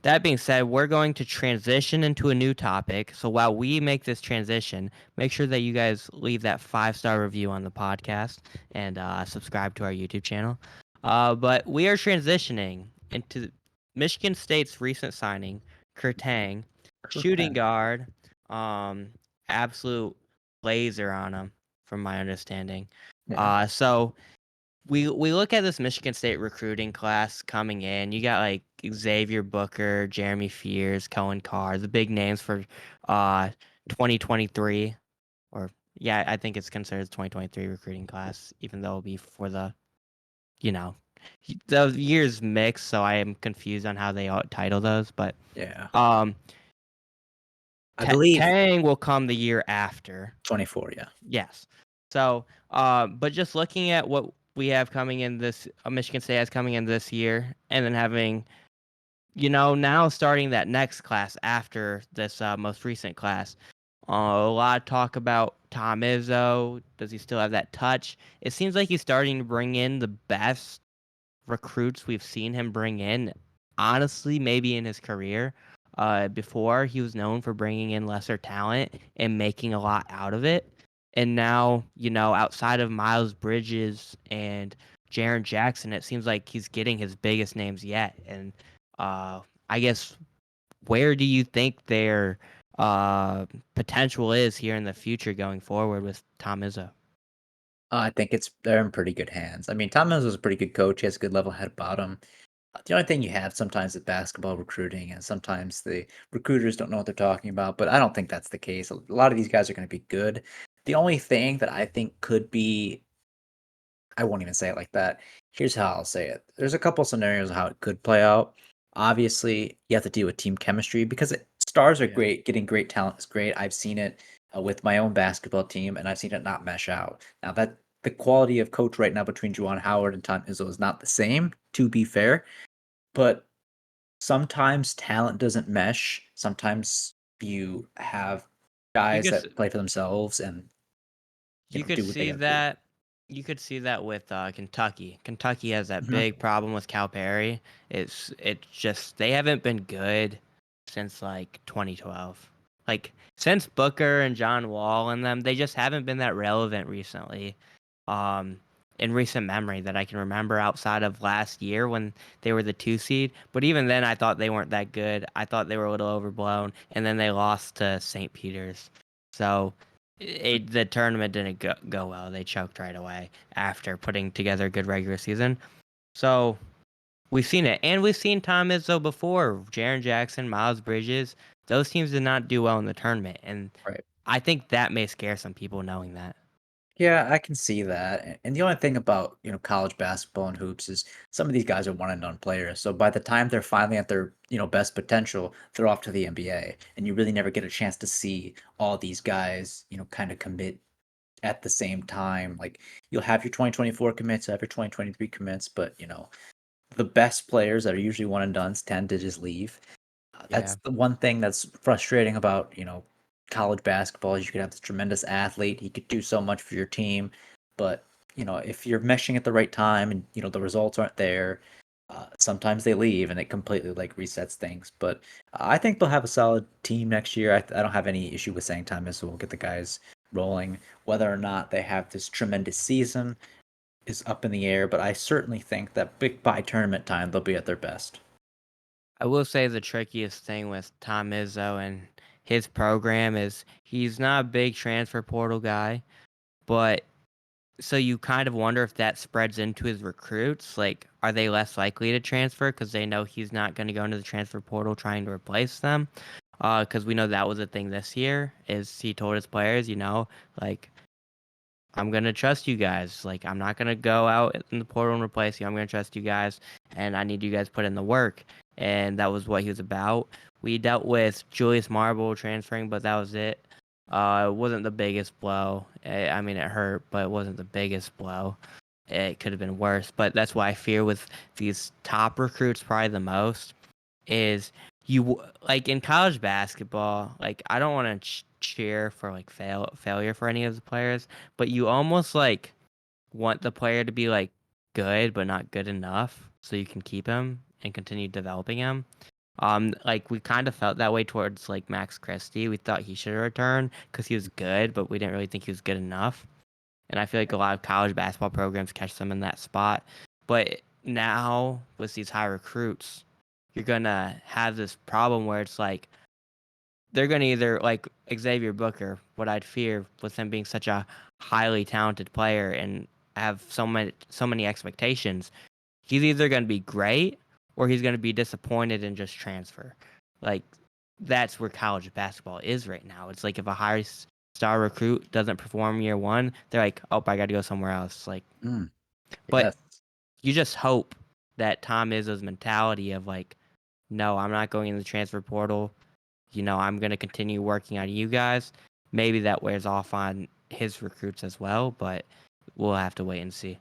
that being said, we're going to transition into a new topic. So while we make this transition, make sure that you guys leave that 5-star review on the podcast and subscribe to our YouTube channel. But we are transitioning into Michigan State's recent signing, Kur Teng, shooting guard, um, absolute laser on him, from my understanding. Yeah. So we look at this Michigan State recruiting class coming in. You got like Xavier Booker, Jeremy Fears, Cohen Carr, the big names for 2023, or yeah, I think it's considered 2023 recruiting class, even though it'll be for the, you know, the years mix, so I am confused on how they title those. But Yeah. um, I believe Tang will come the year after. 24. Yeah. Yes. So, but just looking at what we have coming in this, Michigan State has coming in this year, and then having, now starting that next class after this most recent class, a lot of talk about Tom Izzo. Does he still have that touch? It seems like he's starting to bring in the best recruits we've seen him bring in, honestly, maybe in his career. Before, he was known for bringing in lesser talent and making a lot out of it. And now, outside of Miles Bridges and Jaren Jackson, it seems like he's getting his biggest names yet. And I guess, where do you think their potential is here in the future going forward with Tom Izzo? I think they're in pretty good hands. I mean, Tom Izzo's a pretty good coach. He has a good level head about him. The only thing you have sometimes with basketball recruiting, and sometimes the recruiters don't know what they're talking about, but I don't think that's the case. A lot of these guys are going to be good. The only thing that I think could be, I won't even say it like that. Here's how I'll say it. There's a couple scenarios of how it could play out. Obviously, you have to deal with team chemistry because stars are Yeah. great. Getting great talent is great. I've seen it with my own basketball team, and I've seen it not mesh out. Now that the quality of coach right now between Juwan Howard and Tom Izzo is not the same, to be fair, but sometimes talent doesn't mesh. Sometimes you have You guys could that play for themselves and You could do what they see got to do. that. You could see that with Kentucky. Kentucky has that Mhm. big problem with Calipari. It's just they haven't been good since like 2012. Like since Booker and John Wall and them, they just haven't been that relevant recently. Um, in recent memory that I can remember outside of last year when they were the 2 seed. But even then, I thought they weren't that good. I thought they were a little overblown, and then they lost to St. Peter's. So the tournament didn't go well. They choked right away after putting together a good regular season. So we've seen it. And we've seen Tom Izzo before. Jaren Jackson, Miles Bridges. Those teams did not do well in the tournament. And Right. I think that may scare some people knowing that. Yeah, I can see that. And the only thing about, college basketball and hoops is some of these guys are one and done players. So by the time they're finally at their, best potential, they're off to the NBA. And you really never get a chance to see all these guys, kind of commit at the same time. Like you'll have your 2024 commits, have your 2023 commits, but the best players that are usually one and dones tend to just leave. That's Yeah. the one thing that's frustrating about, college basketball is you could have this tremendous athlete. He could do so much for your team, but if you're meshing at the right time and the results aren't there, sometimes they leave and it completely like resets things. But I think they'll have a solid team next year. I don't have any issue with saying time is, so we'll get the guys rolling. Whether or not they have this tremendous season is up in the air, but I certainly think that by tournament time they'll be at their best. I will say the trickiest thing with Tom Izzo and his program is he's not a big transfer portal guy, but so you kind of wonder if that spreads into his recruits. Like, are they less likely to transfer because they know he's not going to go into the transfer portal trying to replace them? Because we know that was a thing this year. Is he told his players, like, I'm gonna trust you guys. Like, I'm not gonna go out in the portal and replace you. I'm gonna trust you guys, and I need you guys to put in the work. And that was what he was about. We dealt with Julius Marble transferring, but that was it. It wasn't the biggest blow. I mean, it hurt, but it wasn't the biggest blow. It could have been worse. But that's why I fear with these top recruits probably the most is like in college basketball. Like, I don't want to cheer for like failure for any of the players, but you almost like want the player to be like good but not good enough so you can keep him and continue developing him. Like we kind of felt that way towards like Max Christie. We thought he should return because he was good, but we didn't really think he was good enough. And I feel like a lot of college basketball programs catch them in that spot. But now with these high recruits, you're gonna have this problem where it's like they're gonna either like Xavier Booker, what I'd fear with him being such a highly talented player and have so many expectations. He's either gonna be great or he's gonna be disappointed and just transfer. Like that's where college basketball is right now. It's like if a high star recruit doesn't perform year one, they're like, oh, I got to go somewhere else. Like, Mm, but yes. you just hope that Tom Izzo's mentality of like, no, I'm not going in the transfer portal. I'm going to continue working on you guys. Maybe that wears off on his recruits as well, but we'll have to wait and see.